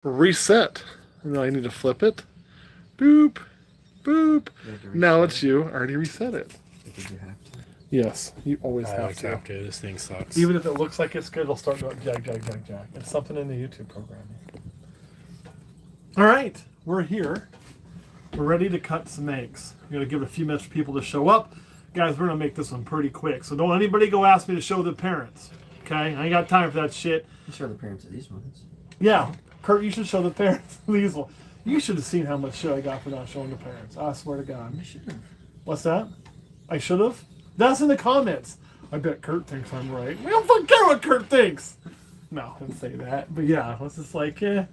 reset. And then I need to flip it. Boop, boop. Now it's you. I already reset it. Did you have to? Yes, you always I have always to. have to. This thing sucks. Even if it looks like it's good, it'll start going jag, jag, jag, jag. It's something in the YouTube programming. All right, we're here. We're ready to cut some eggs. I'm going to give it a few minutes for people to show up. Guys, we're going to make this one pretty quick. So don't anybody go ask me to show the parents. Okay? I ain't got time for that shit. You show the parents of these ones. Yeah. Kurt, you should show the parents of these ones. You should have seen how much shit I got for not showing the parents. I swear to God. I should have. What's that? I should have? That's in the comments. I bet Kurt thinks I'm right. We don't fucking care what Kurt thinks. No, I didn't say that. But yeah, it's just like, got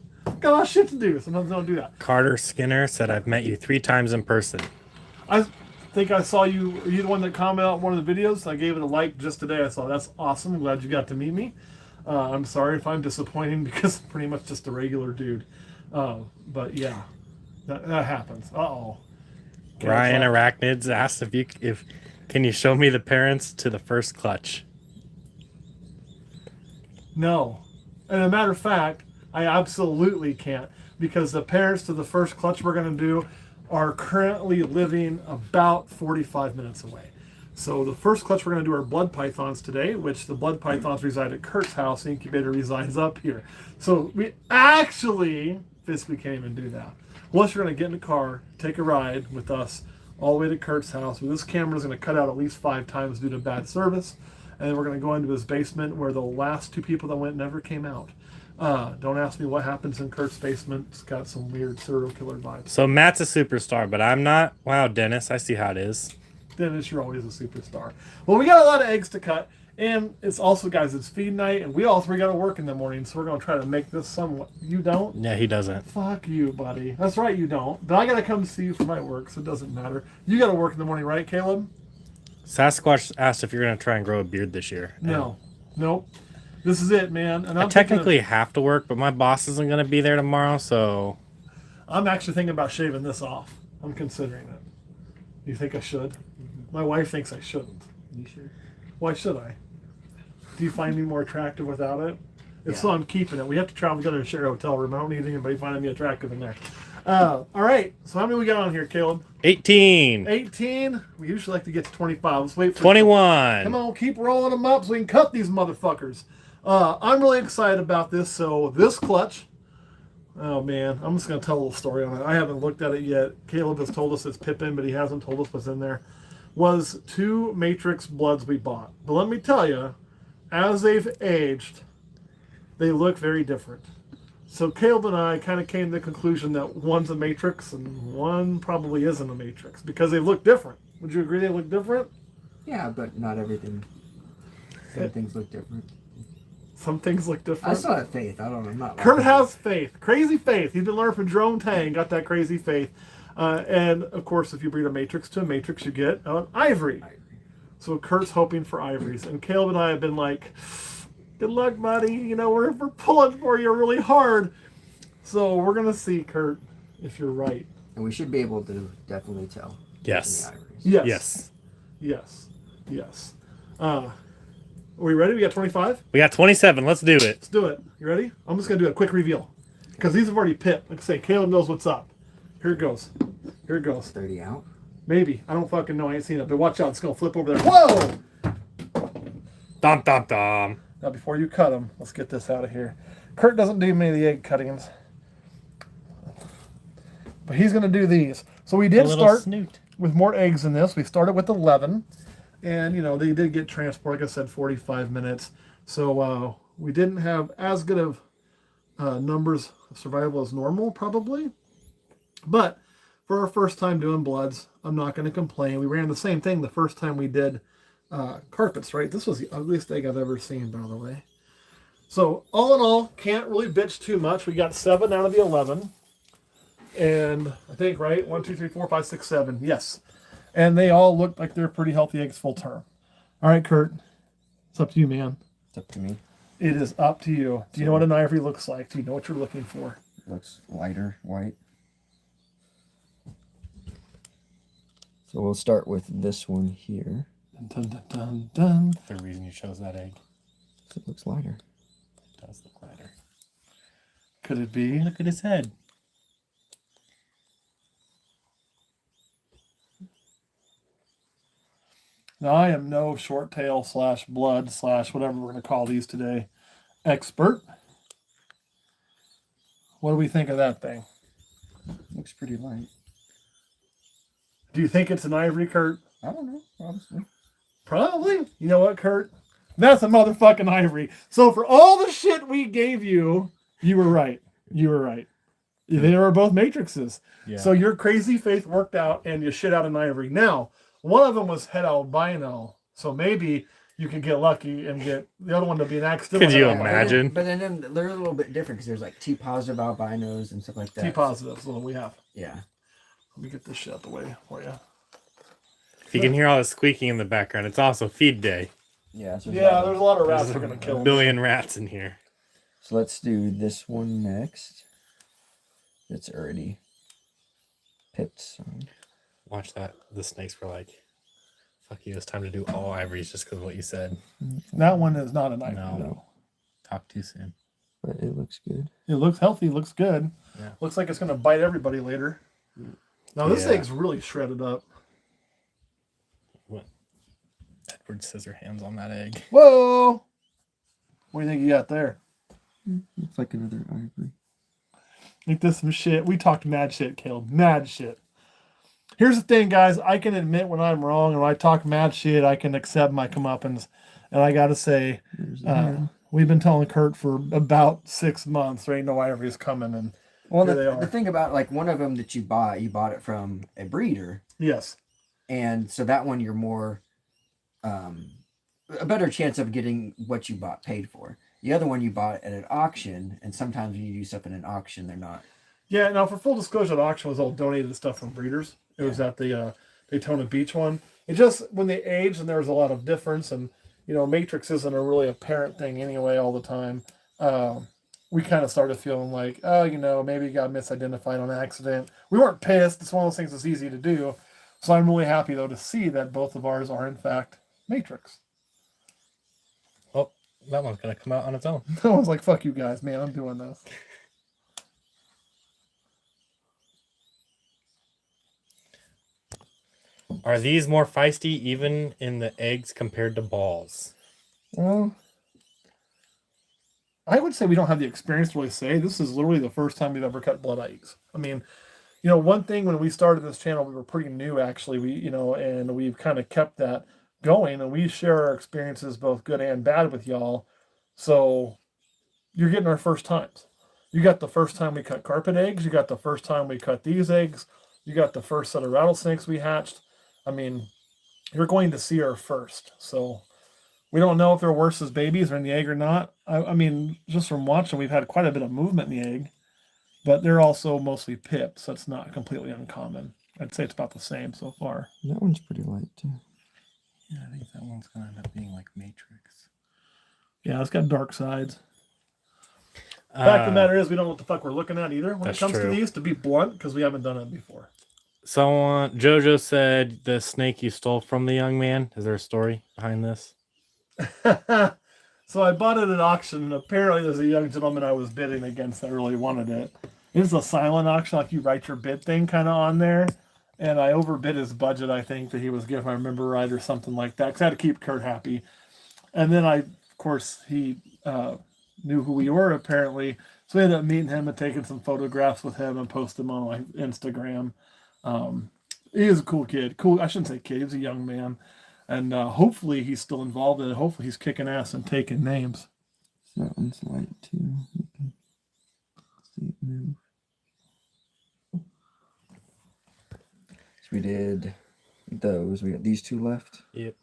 a lot of shit to do. Sometimes I don't do that. Carter Skinner said, I've met you 3 times in person. I think I saw you. Are you the one that commented on one of the videos? I gave it a like just today. I saw that's awesome. I'm glad you got to meet me. I'm sorry if I'm disappointing because I'm pretty much just a regular dude. But yeah, that happens. Uh-oh. Ryan Arachnids asked if can you show me the parents to the first clutch? No. And as a matter of fact, I absolutely can't because the parents to the first clutch we're going to do are currently living about 45 minutes away. So the first clutch we're going to do are blood pythons today, which the blood pythons reside at Kurt's house. The incubator resides up here. So we actually physically can't even do that. Unless you're going to get in the car, take a ride with us all the way to Kurt's house. This camera is going to cut out at least 5 times due to bad service. And then we're going to go into his basement where the last 2 people that went never came out. Don't ask me what happens in Kurt's basement. It's got some weird serial killer vibes. So Matt's a superstar, but I'm not. Wow, Dennis, I see how it is. Dennis, you're always a superstar. Well, we got a lot of eggs to cut. And it's also, guys, it's feed night. And we all 3 got to work in the morning. So we're going to try to make this somewhat. You don't? Yeah, he doesn't. Fuck you, buddy. That's right, you don't. But I got to come see you for my work, so it doesn't matter. You got to work in the morning, right, Caleb? Sasquatch asked if you're going to try and grow a beard this year. No. Nope. This is it, man. And I technically have to work, but my boss isn't going to be there tomorrow, so... I'm actually thinking about shaving this off. I'm considering it. You think I should? My wife thinks I shouldn't. You sure? Why should I? Do you find me more attractive without it? If so, I'm keeping it. We have to travel together and share a hotel room. I don't need anybody finding me attractive in there. All right. So how many we got on here, Caleb? 18. 18. We usually like to get to 25. Let's wait for 21. Come on, keep rolling them up so we can cut these motherfuckers. I'm really excited about this. So this clutch, oh man, I'm just going to tell a little story on it. I haven't looked at it yet. Caleb has told us it's Pippin, but he hasn't told us what's in there. Was 2 Matrix Bloods we bought. But let me tell you, as they've aged, they look very different. So Caleb and I kind of came to the conclusion that one's a Matrix and one probably isn't a Matrix because they look different. Would you agree they look different? Yeah, but not everything. Some things look different. Some things look different. I still have faith. I don't know. I'm not. Kurt has faith. Crazy faith. He's been learning from Jerome Tang. Got that crazy faith. And, of course, if you breed a Matrix to a Matrix, you get an Ivory. So Kurt's hoping for Ivories. And Caleb and I have been like, good luck, buddy. You know, we're pulling for you really hard. So we're going to see, Kurt, if you're right. And we should be able to definitely tell. Yes. Yes. Yes. Yes. Yes. Are we ready? We got 25? We got 27. Let's do it. Let's do it. You ready? I'm just going to do a quick reveal. Because these have already pipped. Like I say, Caleb knows what's up. Here it goes. Here it goes. 30 out. Maybe. I don't fucking know. I ain't seen it. But watch out. It's going to flip over there. Whoa! Dom, dom, dom. Now, before you cut them, let's get this out of here. Kurt doesn't do many of the egg cuttings. But he's going to do these. So we did start with more eggs in this. We started with 11. And, you know, they did get transport, like I said, 45 minutes. So we didn't have as good of numbers of survival as normal, probably. But for our first time doing bloods, I'm not going to complain. We ran the same thing the first time we did carpets, right? This was the ugliest egg I've ever seen, by the way. So all in all, can't really bitch too much. We got 7 out of the 11. And I think, right, 1, 2, 3, 4, 5, 6, 7. Yes. And they all look like they're pretty healthy eggs full term. All right, Kurt. It's up to you, man. It's up to me. It is up to you. Do you know what an ivory looks like? Do you know what you're looking for? Looks lighter, white. So we'll start with this one here. Dun, dun, dun, dun. The reason you chose that egg. So it looks lighter. It does look lighter. Could it be? Look at his head. Now, I am no short tail / blood / whatever we're going to call these today expert. What do we think of that thing? Looks pretty light. Do you think it's an ivory, Kurt? I don't know, honestly. Probably. You know what, Kurt? That's a motherfucking ivory. So for all the shit we gave you, you were right. You were right. They were both matrices. Yeah. So your crazy faith worked out and you shit out an ivory. Now, one of them was het albino. So maybe you could get lucky and get the other one to be an accidental. Could you het albino. imagine? But then they're a little bit different because there's like T positive albinos and stuff like that. T positive is what we have. Yeah. Let me get this shit out the way for you. If you can hear all the squeaking in the background, it's also feed day. Yeah. So Yeah, there's a lot of rats There's we're going to kill. a billion rats in here. So let's do this one next. It's already pipped. So. Watch that. The snakes were like, fuck you, it's time to do all ivories just because of what you said. That one is not an ivory. No. Talk too soon. But it looks good. It looks healthy, looks good. Yeah. Looks like it's going to bite everybody later. Now, this Yeah. thing's really shredded up. What? Edward Scissorhands on that egg. Whoa! What do you think you got there? Looks like another ivory. Think this some shit. We talked mad shit, Caleb. Mad shit. Here's the thing, guys. I can admit when I'm wrong, and when I talk mad shit, I can accept my comeuppance. And I got to say, we've been telling Kurt for about 6 months there ain't no ivories coming, and Well, here they the are. thing about like one of them that you bought it from a breeder, Yes. and so that one you're more a better chance of getting what you bought paid for. The other one you bought at an auction, and sometimes when you do stuff in an auction, they're not. Yeah, now for full disclosure, the auction was all donated stuff from breeders. It was at the Daytona Beach one. It just, when they aged and there was a lot of difference, and, you know, matrix isn't a really apparent thing anyway all the time, we kind of started feeling like, oh, you know, maybe it got misidentified on accident. We weren't pissed. It's one of those things that's easy to do. So I'm really happy, though, to see that both of ours are, in fact, matrix. Oh, that one's going to come out on its own. I was like, fuck you guys, man, I'm doing this. Are these more feisty even in the eggs compared to balls? Well, I would say we don't have the experience to really say. This is literally the first time we've ever cut blood eggs. I mean, you know, one thing when we started this channel, we were pretty new, actually. And we've kind of kept that going, and we share our experiences, both good and bad, with y'all. So you're getting our first times. You got the first time we cut carpet eggs. You got the first time we cut these eggs. You got the first set of rattlesnakes we hatched. I mean, you're going to see our first. So we don't know if they're worse as babies or in the egg or not. I mean, just from watching, we've had quite a bit of movement in the egg, but they're also mostly pipped, so it's not completely uncommon. I'd say it's about the same so far. That one's pretty light too. Yeah, I think that one's going to end up being like Matrix. Yeah, it's got dark sides. Fact of the matter is, we don't know what the fuck we're looking at either when it comes to these, to be blunt, because we haven't done it before. Someone, Jojo said the snake you stole from the young man. Is there a story behind this? So I bought it at auction, and apparently there's a young gentleman I was bidding against that really wanted it. It's a silent auction, like you write your bid thing kind of on there. And I overbid his budget, I think, that he was giving, if I remember right, or something like that, because I had to keep Kurt happy. And then of course, he knew who we were, apparently. So we ended up meeting him and taking some photographs with him and posted them on my Instagram. He is a cool kid. Cool, I shouldn't say kid, he was a young man. And hopefully he's still involved in it. Hopefully he's kicking ass and taking names. So that one's light too. You can see it move. So we did those. We got these two left. Yep.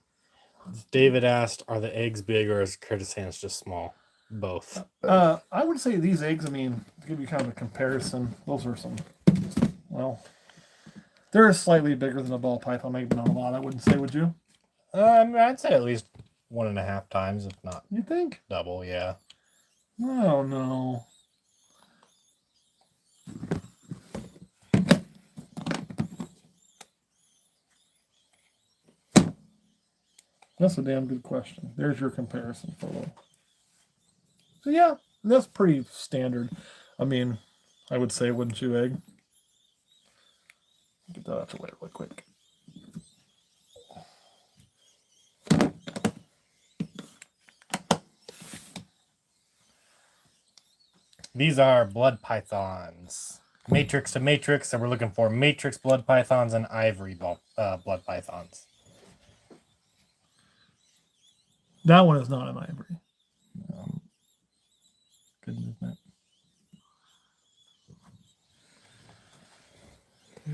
David asked, are the eggs big or is Curtis' hands just small? Both. I would say these eggs, I mean, to give you kind of a comparison, those are some, well, they're slightly bigger than a ball python, maybe not a lot, I wouldn't say, would you? I'd say at least 1.5 times, if not You think? double, yeah. I don't know. That's a damn good question. There's your comparison photo. So yeah, that's pretty standard. I mean, I would say, wouldn't you, Egg? Get that out the way real quick. These are blood pythons. Matrix to matrix, and we're looking for matrix blood pythons and ivory blood pythons. That one is not an ivory. Good movement. I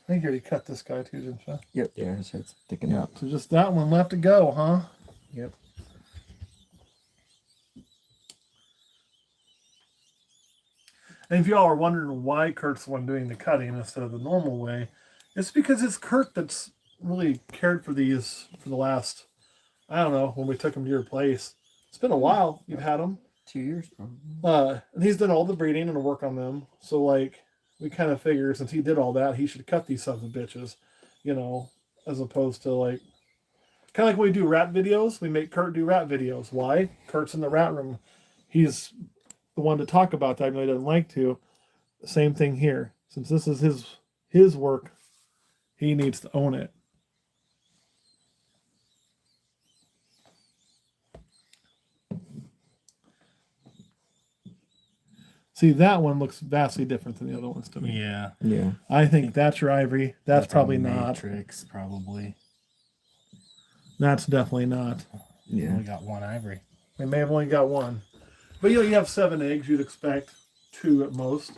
think you already cut this guy too, didn't you? Yep. Yeah, so it's sticking out. So just that one left to go, huh? Yep. And if y'all are wondering why Kurt's the one doing the cutting instead of the normal way, it's because it's Kurt that's really cared for these for the last, I don't know, when we took them to your place. It's been a while you've had them. 2 years probably. And he's done all the breeding and work on them. So like we kind of figure since he did all that, he should cut these sons of bitches, you know, as opposed to like kind of like when we do rat videos, we make Kurt do rat videos. Why? Kurt's in the rat room. He's the one to talk about that. I know he doesn't like to. Same thing here. Since this is his work, he needs to own it. See, that one looks vastly different than the other ones to me. Yeah. Yeah. I think that's your ivory. That's probably a not. matrix, probably. That's definitely not. Yeah. We got one ivory. We may have only got one. But you have 7 eggs, you'd expect 2 at most.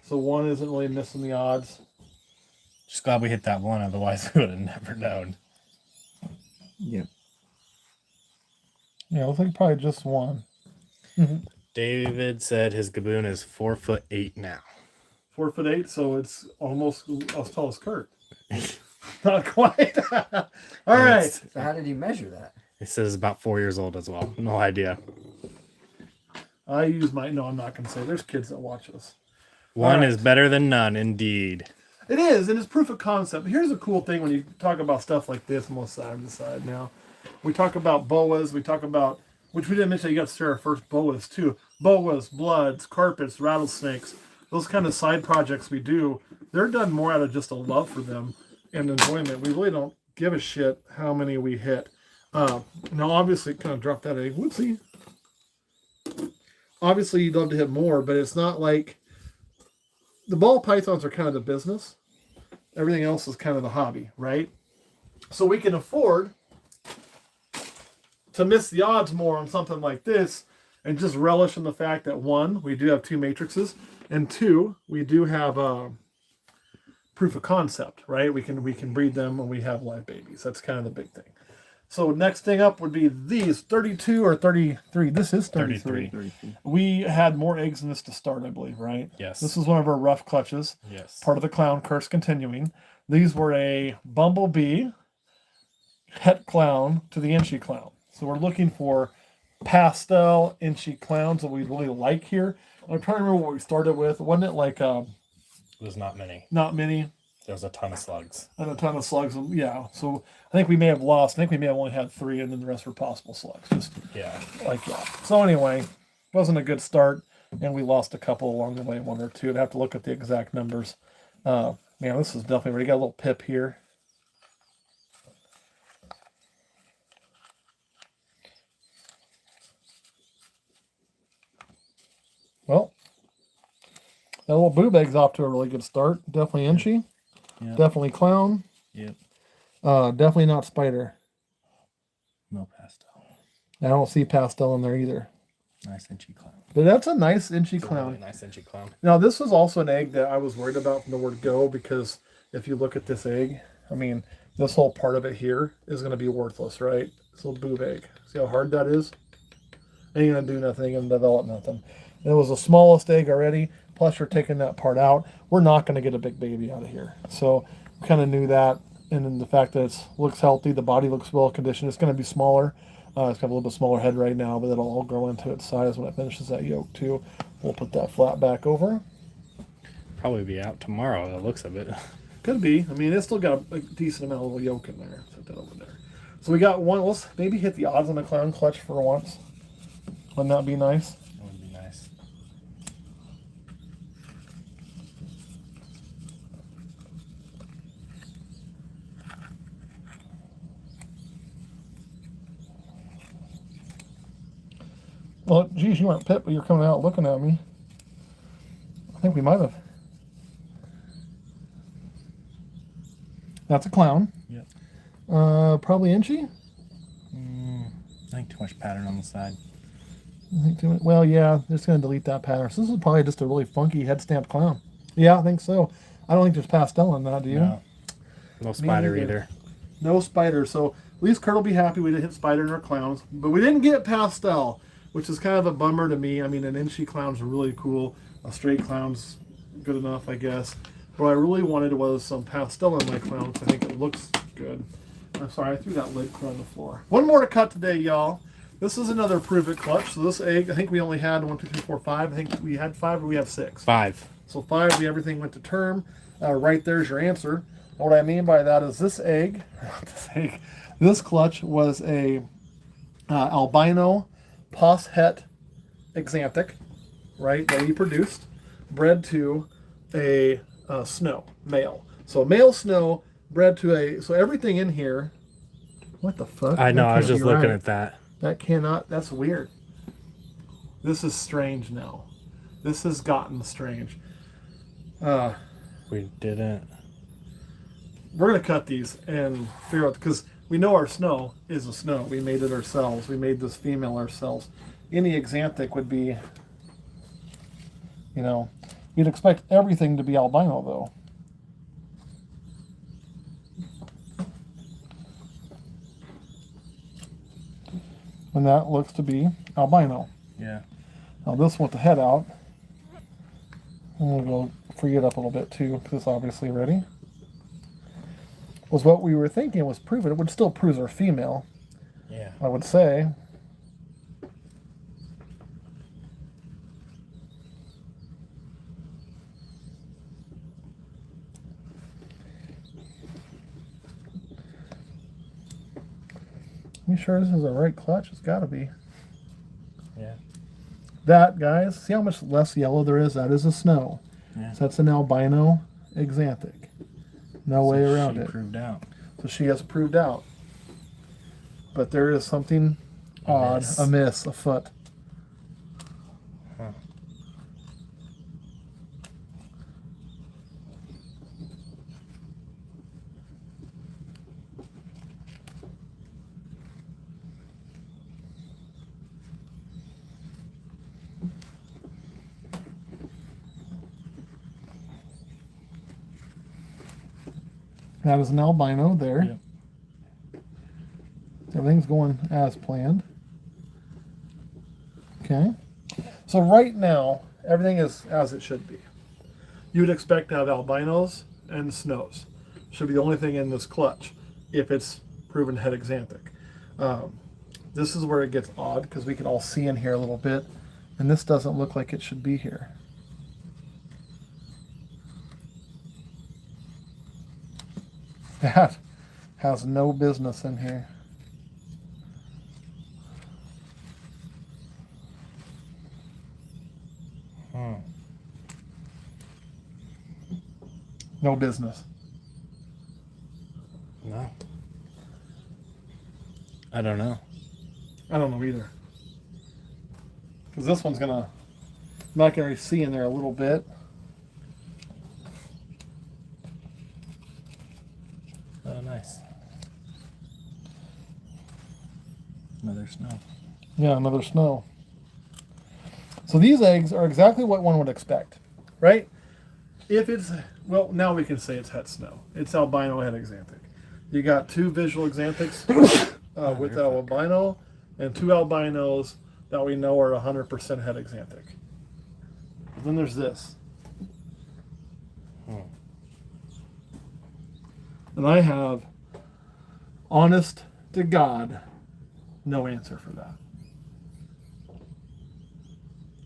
So 1 isn't really missing the odds. Just glad we hit that one, otherwise we would have never known. Yep. Yeah, looks like probably just 1. David said his gaboon is 4'8" now. 4'8", so it's almost as tall as Kurt. Not quite. All right. So how did you measure that? It says about 4 years old as well. No idea. I use my... No, I'm not going to say. There's kids that watch us. One right. is better than none, indeed. It is, and it's proof of concept. Here's a cool thing when you talk about stuff like this. I'm going to side to side now. We talk about boas. We talk about... Which we didn't mention. You got to start our first boas, too. Boas, bloods, carpets, rattlesnakes. Those kind of side projects we do, they're done more out of just a love for them and enjoyment. We really don't give a shit how many we hit. Now, obviously, kind of dropped that egg. Whoopsie. Obviously, you'd love to hit more, but it's not like... The ball pythons are kind of the business. Everything else is kind of the hobby, right? So we can afford to miss the odds more on something like this and just relish in the fact that 1, we do have 2 matrices, and 2, we do have proof of concept, right? We can breed them when we have live babies. That's kind of the big thing. So next thing up would be these 32 or 33. This is 33. 33. We had more eggs in this to start, I believe, right? Yes. This is one of our rough clutches. Yes. Part of the clown curse continuing. These were a bumblebee, het clown to the inchy clown. So we're looking for pastel inchy clowns that we really like here. I'm trying to remember what we started with. Wasn't it like It was not many. not many? There was a ton of slugs. And a ton of slugs. Yeah. So I think we may have lost. I think we may have only had 3, and then the rest were possible slugs. Just Yeah. like that. So anyway, wasn't a good start, and we lost a couple along the way, 1 or 2. I'd have to look at the exact numbers. Man, this is definitely ready. Got a little pip here. Well, that little boob egg's off to a really good start. Definitely inchy. Yeah. Definitely clown. Yep. Definitely not spider. No pastel. I don't see pastel in there either. Nice inchy clown. But that's a nice inchy It's a clown. really nice inchy clown. Now, this was also an egg that I was worried about from the word go, because if you look at this egg, I mean, this whole part of it here is going to be worthless, right? This little boob egg. See how hard that is? Ain't going to do nothing and develop nothing. And it was the smallest egg already, plus you're taking that part out. We're not going to get a big baby out of here. So we kind of knew that. And then the fact that it looks healthy, the body looks well conditioned. It's going to be smaller. It's got a little bit smaller head right now, but it'll all grow into its size when it finishes that yolk too. We'll put that flat back over. Probably be out tomorrow, the looks of it. Could be. I mean, it's still got a decent amount of yolk in there. Set that over there. So we got one. Let's maybe hit the odds on the clown clutch for once. Wouldn't that be nice? That would be nice. Well, geez, you weren't pit, but you're coming out looking at me. I think we might have. That's a clown. Yep. Probably inchy. I think too much pattern on the side. I think too much. Well, yeah, just gonna delete that pattern. So this is probably just a really funky head stamped clown. Yeah, I think so. I don't think there's pastel in that, do you? No spider neither. either. No spider. So at least Kurt will be happy we didn't hit spider in our clowns, but we didn't get pastel, which is kind of a bummer to me. I mean, an inchy clown's really cool. A straight clown's good enough, I guess. What I really wanted was some pastel in my clown, because I think it looks good. I'm sorry, I threw that lid clear on the floor. One more to cut today, y'all. This is another Prove It clutch. So this egg, I think we only had 1, 2, 3, 4, 5. I think we had 5 or we have 6. 5. So 5, everything went to term. Right there's your answer. And what I mean by that is this clutch was a albino pos het exanthic, right, that he produced, bred to a snow, male. So male snow bred to a, so everything in here, what the fuck? I know, That I was can't just be looking right. at that. That cannot, that's weird. This is strange now. This has gotten strange. We didn't. We're going to cut these and figure out, because we know our snow is a snow. We made it ourselves. We made this female ourselves. Any exanthic would be, you know, you'd expect everything to be albino, though. And that looks to be albino. Yeah. Now this with the head out. And we'll go free it up a little bit too, because it's obviously ready. Was what we were thinking was prove it. It would still prove her female, Yeah. I would say. You sure this is the right clutch? It's got to be. Yeah. That, guys, see how much less yellow there is? That is a snow. Yeah. So that's an albino exanthic. No way around she it. Proved out. So she has proved out. But there is something odd, amiss, afoot. Huh. That is an albino there. Yep. Everything's going as planned. Okay. So right now, everything is as it should be. You would expect to have albinos and snows. Should be the only thing in this clutch if it's proven head exanthic. This is where it gets odd because we can all see in here a little bit, and this doesn't look like it should be here. That has no business in here. No business. No. I don't know. I don't know either. Because this one's gonna, I'm not gonna see in there a little bit. Oh, nice. Another snow. Yeah, another snow. So these eggs are exactly what one would expect, right? If it's, well, now we can say it's het snow. It's albino het exanthic. You got 2 visual exanthics with albino and 2 albinos that we know are 100% het exanthic. But then there's this. And I have, honest to God, no answer for that.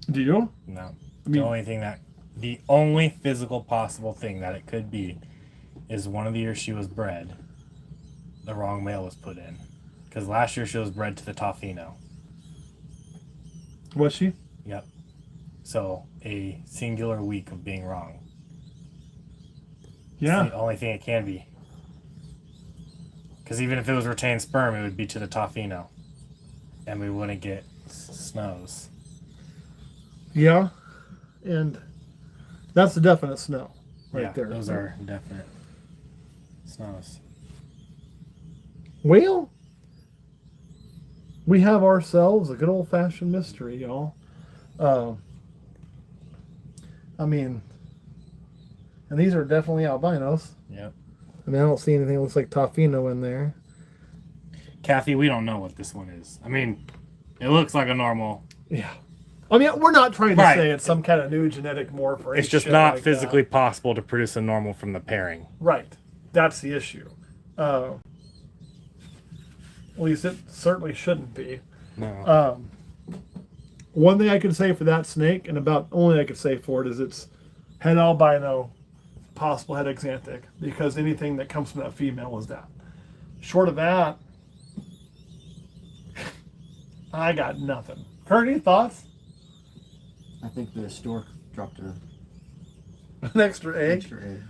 Do you? No. I mean, The only physical possible thing that it could be is one of the years she was bred, the wrong male was put in. Because last year she was bred to the Tofino. was she? Yep. So a singular week of being wrong. Yeah. It's the only thing it can be. Because even if it was retained sperm, it would be to the Tofino. And we wouldn't get snows. Yeah, and that's a definite snow right there. Those are definite snows. Well, we have ourselves a good old-fashioned mystery, y'all. I mean, and these are definitely albinos. Yep. I mean, I don't see anything that looks like Tofino in there. Kathy, we don't know what this one is. I mean, it looks like a normal. Yeah. I mean, we're not trying to Right. say it's some kind of new genetic morph or It's any just shit not like physically that. possible to produce a normal from the pairing. Right. That's the issue. At least it certainly shouldn't be. No. One thing I can say for that snake, and about only I could say for it, is it's head albino, possible head exanthic, because anything that comes from that female is that. Short of that, I got nothing. Kurt, any thoughts? I think the stork dropped An extra egg? extra egg.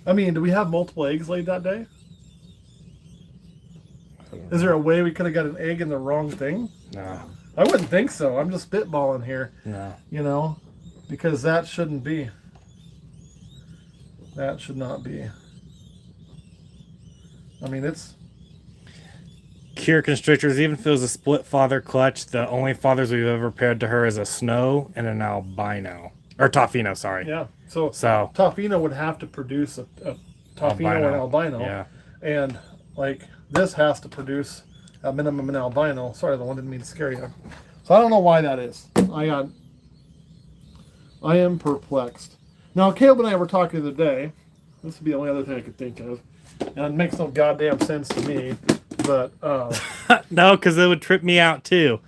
I mean, do we have multiple eggs laid that day? Is there a way we could have got an egg in the wrong thing? No. I wouldn't think so. I'm just spitballing here. No. You know, because that shouldn't be. That should not be. I mean, it's. Cure Constrictors, even if it was a split father clutch, the only fathers we've ever paired to her is a snow and an albino. Or Tofino, sorry. Yeah. So So, Tofino would have to produce a Tofino and albino. Yeah. And like this has to produce a minimum an albino. Sorry, the one didn't mean to scare you. So I don't know why that is. I am perplexed. Now Caleb and I were talking the other day. This would be the only other thing I could think of. And it makes no goddamn sense to me. But No, because it would trip me out too.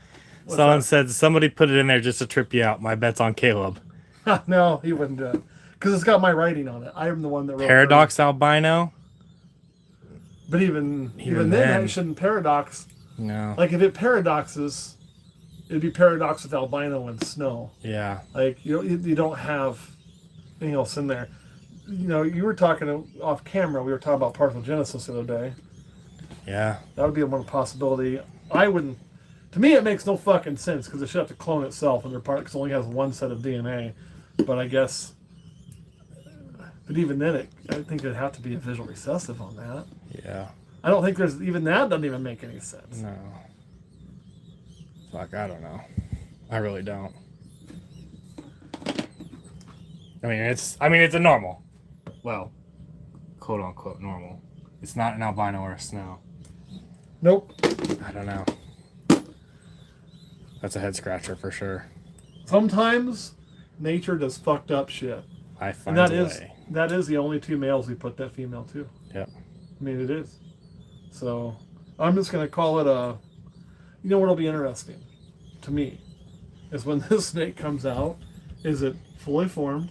What's Someone that? said somebody put it in there just to trip you out. My bet's on Caleb. no, he wouldn't do it. Because it's got my writing on it. I am the one that wrote Paradox albino? But even Even then, then. it shouldn't paradox. No. Like if it paradoxes, it'd be paradox with albino and snow. Yeah. Like you don't have anything else in there. You know, you were talking off camera. We were talking about parthenogenesis the other day. Yeah. That would be one possibility. I wouldn't. To me, it makes no fucking sense because it should have to clone itself, and their part because it only has one set of DNA. But I guess. But even then, I think it'd have to be a visual recessive on that. Yeah. I don't think there's even that doesn't even make any sense. No. Fuck, I don't know. I really don't. I mean, it's a normal. Well, quote unquote normal. It's not an albino or a snow. Nope. I don't know. That's a head scratcher for sure. Sometimes nature does fucked up shit. I find And a way. that is the only two males we put that female to. Yep. I mean, it is. So I'm just going to call it a. You know what'll be interesting to me is when this snake comes out. Is it fully formed?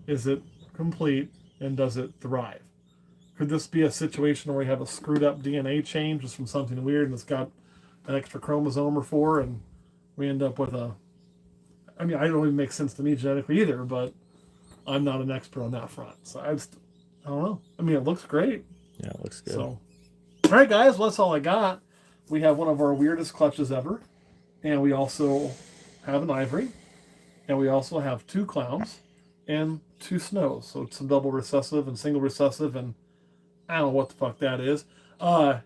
Is it complete? And does it thrive? Could this be a situation where we have a screwed up DNA change just from something weird and it's got an extra chromosome or 4 and we end up with a. I mean, I don't even make sense to me genetically either, but I'm not an expert on that front. So I don't know. I mean, it looks great. Yeah, it looks good. So, all right, guys, well, that's all I got. We have one of our weirdest clutches ever, and we also have an ivory, and we also have 2 clowns and 2 snows. So it's some double recessive and single recessive, and I don't know what the fuck that is.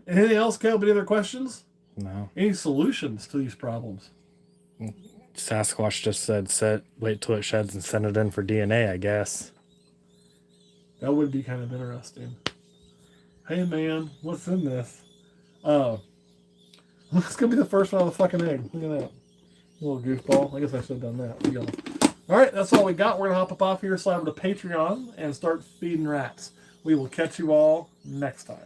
Anything else, Caleb? Any other questions? No. Any solutions to these problems? Sasquatch just said, wait till it sheds and send it in for DNA, I guess. That would be kind of interesting. Hey, man, what's in this? It's going to be the first one on the fucking egg. Look at that. Little goofball. I guess I should have done that. We go. All right, that's all we got. We're going to hop up off here, slide over to Patreon, and start feeding rats. We will catch you all next time.